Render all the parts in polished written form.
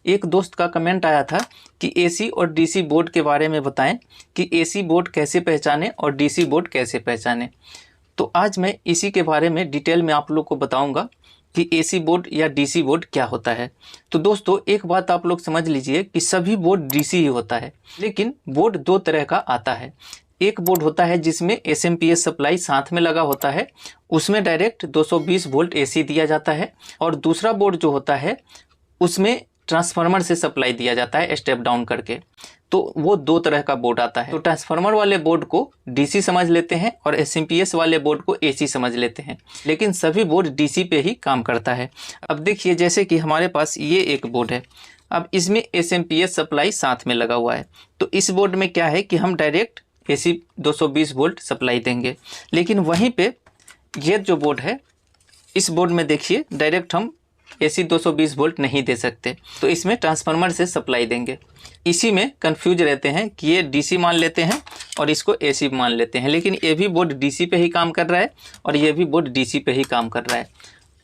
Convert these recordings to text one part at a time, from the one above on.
एक दोस्त का कमेंट आया था कि एसी और डीसी बोर्ड के बारे में बताएं कि एसी बोर्ड कैसे पहचानें और डीसी बोर्ड कैसे पहचानें। तो आज मैं इसी के बारे में डिटेल में आप लोग को बताऊंगा कि एसी बोर्ड या डीसी बोर्ड क्या होता है। तो दोस्तों एक बात आप लोग समझ लीजिए कि सभी बोर्ड डीसी ही होता है, लेकिन बोर्ड दो तरह का आता है। एक बोर्ड होता है जिसमें एसएमपीएस सप्लाई साथ में लगा होता है, उसमें डायरेक्ट 220 वोल्ट एसी दिया जाता है। और दूसरा बोर्ड जो होता है उसमें ट्रांसफार्मर से सप्लाई दिया जाता है स्टेप डाउन करके। तो वो दो तरह का बोर्ड आता है। तो ट्रांसफार्मर वाले बोर्ड को डीसी समझ लेते हैं और एसएमपीएस वाले बोर्ड को एसी समझ लेते हैं, लेकिन सभी बोर्ड डीसी पे ही काम करता है। अब देखिए जैसे कि हमारे पास ये एक बोर्ड है, अब इसमें एसएमपीएस सप्लाई साथ में लगा हुआ है। तो इस बोर्ड में क्या है कि हम डायरेक्ट एसी 220 वोल्ट सप्लाई देंगे, लेकिन वहीं पे ये जो बोर्ड है इस बोर्ड में देखिए डायरेक्ट हम एसी 220 वोल्ट नहीं दे सकते, तो इसमें ट्रांसफार्मर से सप्लाई देंगे। इसी में कंफ्यूज रहते हैं कि ये डीसी मान लेते हैं और इसको एसी मान लेते हैं, लेकिन ये भी बोर्ड डीसी पे ही काम कर रहा है और ये भी बोर्ड डीसी पे ही काम कर रहा है।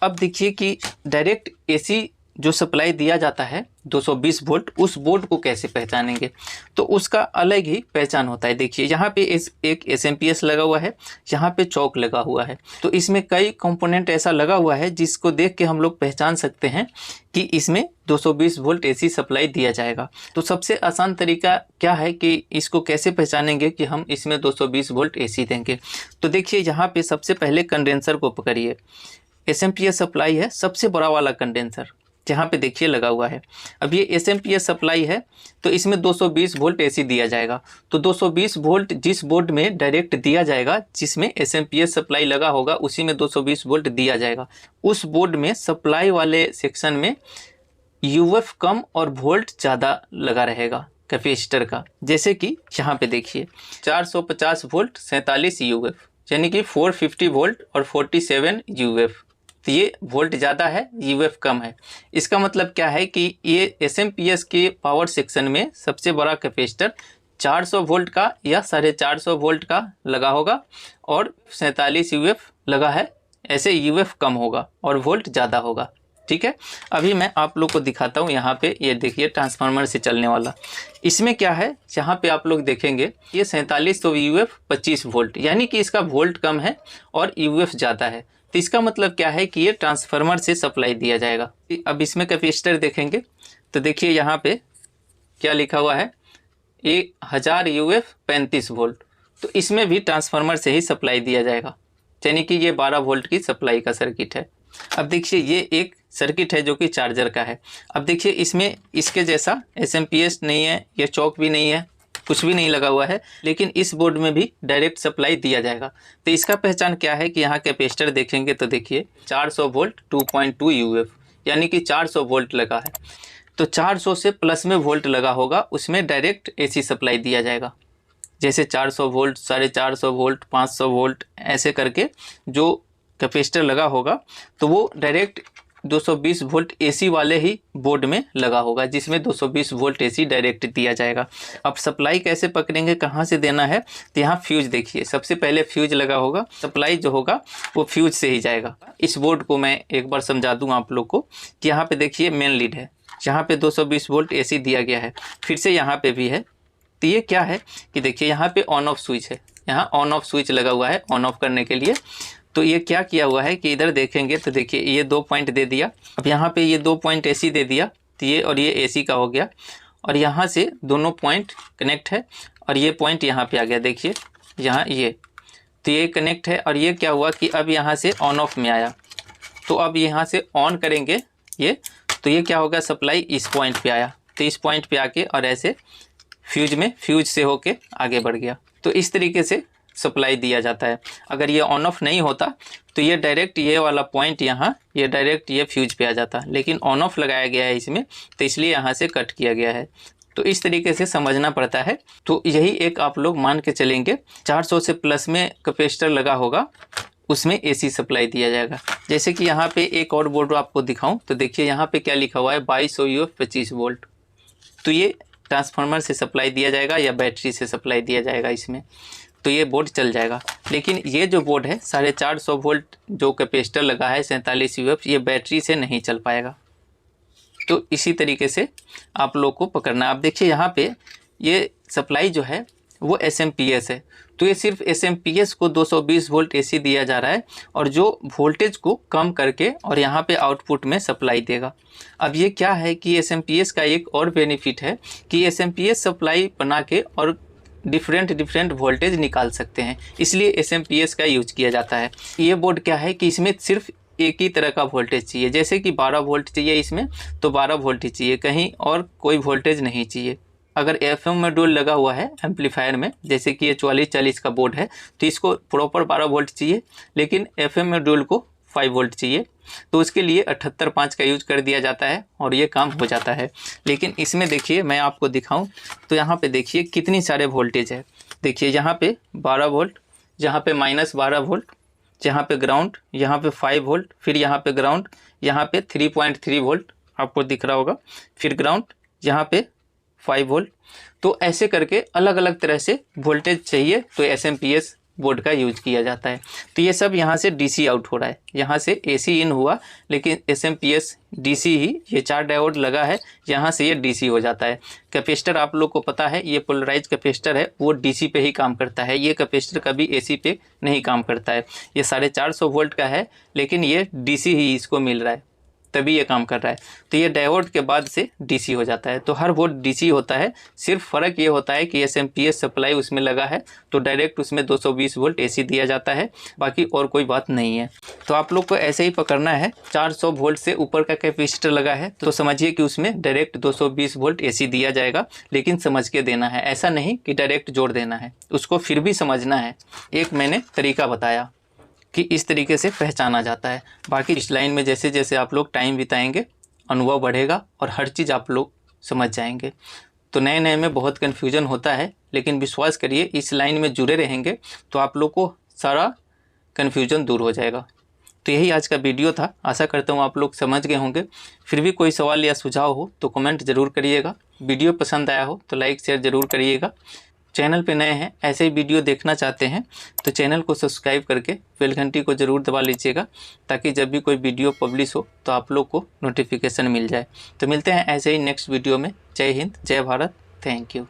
अब देखिए कि डायरेक्ट एसी जो सप्लाई दिया जाता है 220 वोल्ट, उस बोर्ड को कैसे पहचानेंगे, तो उसका अलग ही पहचान होता है। देखिए यहाँ पे एक एसएमपीएस लगा हुआ है, यहाँ पे चौक लगा हुआ है। तो इसमें कई कंपोनेंट ऐसा लगा हुआ है जिसको देख के हम लोग पहचान सकते हैं कि इसमें 220 वोल्ट एसी सप्लाई दिया जाएगा। तो सबसे आसान तरीका क्या है कि इसको कैसे पहचानेंगे कि हम इसमें 220 वोल्ट एसी देंगे। तो देखिए यहाँ पे सबसे पहले कंडेंसर को पकड़िए। एसएमपीएस सप्लाई है सबसे बड़ा वाला कंडेंसर, जहाँ पे देखिए लगा हुआ है। अब ये एसएमपीएस सप्लाई है तो इसमें 220 वोल्ट एसी दिया जाएगा। तो 220 वोल्ट जिस बोर्ड में डायरेक्ट दिया जाएगा, जिसमें एसएमपीएस सप्लाई लगा होगा, उसी में 220 वोल्ट दिया जाएगा। उस बोर्ड में सप्लाई वाले सेक्शन में यूएफ कम और वोल्ट ज़्यादा लगा रहेगा कैपेसिटर का। जैसे कि यहाँ पे देखिए 450 वोल्ट 47 यूएफ, यानी कि 450 वोल्ट और 47 यूएफ। तो ये वोल्ट ज़्यादा है, यूएफ कम है। इसका मतलब क्या है कि ये एसएमपीएस के पावर सेक्शन में सबसे बड़ा कैपेसिटर 400 वोल्ट का या 450 वोल्ट का लगा होगा और 47 यूएफ लगा है, ऐसे यूएफ कम होगा और वोल्ट ज़्यादा होगा। ठीक है, अभी मैं आप लोग को दिखाता हूँ। यहाँ पे ये देखिए ट्रांसफार्मर से चलने वाला, इसमें क्या है, यहाँ पे आप लोग देखेंगे ये 47 तो यूएफ 25 वोल्ट, यानी कि इसका वोल्ट कम है और यूएफ ज़्यादा है। तो इसका मतलब क्या है कि ये ट्रांसफार्मर से सप्लाई दिया जाएगा। अब इसमें कैपेसिटर देखेंगे तो देखिए यहाँ पे क्या लिखा हुआ है, 1000 यूएफ 35 वोल्ट। तो इसमें भी ट्रांसफार्मर से ही सप्लाई दिया जाएगा, यानी कि ये 12 वोल्ट की सप्लाई का सर्किट है। अब देखिए ये एक सर्किट है जो कि चार्जर का है। अब देखिए इसमें इसके जैसा एसएमपीएस नहीं है, ये चौक भी नहीं है, कुछ भी नहीं लगा हुआ है, लेकिन इस बोर्ड में भी डायरेक्ट सप्लाई दिया जाएगा। तो इसका पहचान क्या है कि यहाँ कैपेसिटर देखेंगे तो देखिए 400 वोल्ट 2.2 यूएफ, यानी कि 400 वोल्ट लगा है। तो 400 से प्लस में वोल्ट लगा होगा, उसमें डायरेक्ट एसी सप्लाई दिया जाएगा। जैसे 400 वोल्ट, 450 वोल्ट, 500 वोल्ट, ऐसे करके जो कैपेसिटर लगा होगा तो वो डायरेक्ट 220 वोल्ट एसी वाले ही बोर्ड में लगा होगा, जिसमें 220 वोल्ट एसी डायरेक्ट दिया जाएगा। अब सप्लाई कैसे पकड़ेंगे, कहाँ से देना है, तो यहाँ फ्यूज देखिए, सबसे पहले फ्यूज लगा होगा, सप्लाई जो होगा वो फ्यूज से ही जाएगा। इस बोर्ड को मैं एक बार समझा दूँ आप लोग को कि यहाँ पे देखिए मेन लीड है, यहाँ पे 220 वोल्ट एसी दिया गया है, फिर से यहाँ पे भी है। तो ये क्या है कि देखिए यहाँ पे ऑन ऑफ स्विच है, यहाँ ऑन ऑफ स्विच लगा हुआ है ऑन ऑफ करने के लिए। तो ये क्या किया हुआ है कि इधर देखेंगे तो देखिए ये 2 पॉइंट दे दिया। अब यहाँ पे ये 2 पॉइंट एसी दे दिया, तो ये और ये एसी का हो गया, और यहाँ से दोनों पॉइंट कनेक्ट है और ये पॉइंट यहाँ पे आ गया। देखिए यहाँ ये, तो ये कनेक्ट है और ये क्या हुआ कि अब यहाँ से ऑन ऑफ में आया। तो अब यहाँ से ऑन करेंगे ये, तो ये क्या होगा, सप्लाई इस पॉइंट पे आया, तो इस पॉइंट पे आके और ऐसे फ्यूज से होके आगे बढ़ गया। तो इस तरीके से सप्लाई दिया जाता है। अगर ये ऑन ऑफ नहीं होता तो ये डायरेक्ट ये वाला पॉइंट यहाँ, ये डायरेक्ट ये फ्यूज पे आ जाता, लेकिन ऑन ऑफ लगाया गया है इसमें, तो इसलिए यहाँ से कट किया गया है। तो इस तरीके से समझना पड़ता है। तो यही एक आप लोग मान के चलेंगे, 400 से प्लस में कैपेसिटर लगा होगा, उसमें एसी सप्लाई दिया जाएगा। जैसे कि यहाँ पे एक और बोर्ड आपको दिखाऊँ तो देखिए यहाँ पे क्या लिखा हुआ है, 2200 यूएफ 25 वोल्ट। तो ये ट्रांसफार्मर से सप्लाई दिया जाएगा या बैटरी से सप्लाई दिया जाएगा इसमें, तो ये बोर्ड चल जाएगा। लेकिन ये जो बोर्ड है 450 वोल्ट जो कैपेसिटर लगा है 47 यूएफ, ये बैटरी से नहीं चल पाएगा। तो इसी तरीके से आप लोग को पकड़ना है। आप देखिए यहाँ पे ये सप्लाई जो है वो SMPS है, तो ये सिर्फ SMPS को 220 वोल्ट AC दिया जा रहा है और जो वोल्टेज को कम करके और यहाँ पे आउटपुट में सप्लाई देगा। अब ये क्या है कि SMPS का एक और बेनिफिट है कि SMPS सप्लाई बना के और डिफरेंट वोल्टेज निकाल सकते हैं, इसलिए SMPS का यूज किया जाता है। ये बोर्ड क्या है कि इसमें सिर्फ एक ही तरह का वोल्टेज चाहिए, जैसे कि 12 वोल्ट चाहिए इसमें तो 12 वोल्ट ही चाहिए, कहीं और कोई वोल्टेज नहीं चाहिए। अगर FM मॉड्यूल लगा हुआ है एम्पलीफायर में, जैसे कि ये 4440 का बोर्ड है, तो इसको प्रॉपर 12 वोल्ट चाहिए, लेकिन FM मॉड्यूल को 5 वोल्ट चाहिए, तो उसके लिए 78.5 का यूज कर दिया जाता है और ये काम हो जाता है। लेकिन इसमें देखिए मैं आपको दिखाऊं तो यहाँ पे देखिए कितनी सारे वोल्टेज है। देखिए यहाँ पे 12 वोल्ट, यहाँ पे -12 वोल्ट, यहाँ पे ग्राउंड, यहाँ पे 5 वोल्ट, फिर यहाँ पे ग्राउंड, यहाँ पे 3.3 वोल्ट आपको दिख रहा होगा, फिर ग्राउंड, यहाँ पे 5 वोल्ट। तो ऐसे करके अलग अलग तरह से वोल्टेज चाहिए तो SMPS बोर्ड का यूज किया जाता है। तो ये सब यहाँ से DC आउट हो रहा है, यहाँ से AC इन हुआ, लेकिन SMPS DC ही, ये 4 डायोड लगा है, यहाँ से ये DC हो जाता है। कैपेसिटर आप लोग को पता है, ये पोलराइज कैपेसिटर है, वो DC पे ही काम करता है, ये कैपेसिटर कभी AC पे नहीं काम करता है। ये 450 वोल्ट का है, लेकिन ये DC ही इसको मिल रहा है, तभी ये काम कर रहा है। तो ये डायोड के बाद से DC हो जाता है, तो हर बोर्ड DC होता है। सिर्फ फ़र्क ये होता है कि SMPS सप्लाई उसमें लगा है तो डायरेक्ट उसमें 220 वोल्ट AC दिया जाता है, बाकी और कोई बात नहीं है। तो आप लोग को ऐसे ही पकड़ना है। 400 वोल्ट से ऊपर का कैपेसिटर लगा है तो समझिए कि उसमें डायरेक्ट 220 वोल्ट AC दिया जाएगा, लेकिन समझ के देना है, ऐसा नहीं कि डायरेक्ट जोड़ देना है, उसको फिर भी समझना है। एक मैंने तरीका बताया कि इस तरीके से पहचाना जाता है। बाकी इस लाइन में जैसे जैसे आप लोग टाइम बिताएंगे अनुभव बढ़ेगा और हर चीज़ आप लोग समझ जाएंगे। तो नए नए में बहुत कन्फ्यूजन होता है, लेकिन विश्वास करिए इस लाइन में जुड़े रहेंगे तो आप लोग को सारा कन्फ्यूजन दूर हो जाएगा। तो यही आज का वीडियो था, आशा करता हूँ आप लोग समझ गए होंगे। फिर भी कोई सवाल या सुझाव हो तो कमेंट ज़रूर करिएगा। वीडियो पसंद आया हो तो लाइक शेयर ज़रूर करिएगा। चैनल पे नए हैं, ऐसे ही वीडियो देखना चाहते हैं तो चैनल को सब्सक्राइब करके बेल घंटी को ज़रूर दबा लीजिएगा, ताकि जब भी कोई वीडियो पब्लिश हो तो आप लोग को नोटिफिकेशन मिल जाए। तो मिलते हैं ऐसे ही नेक्स्ट वीडियो में। जय हिंद, जय भारत, थैंक यू।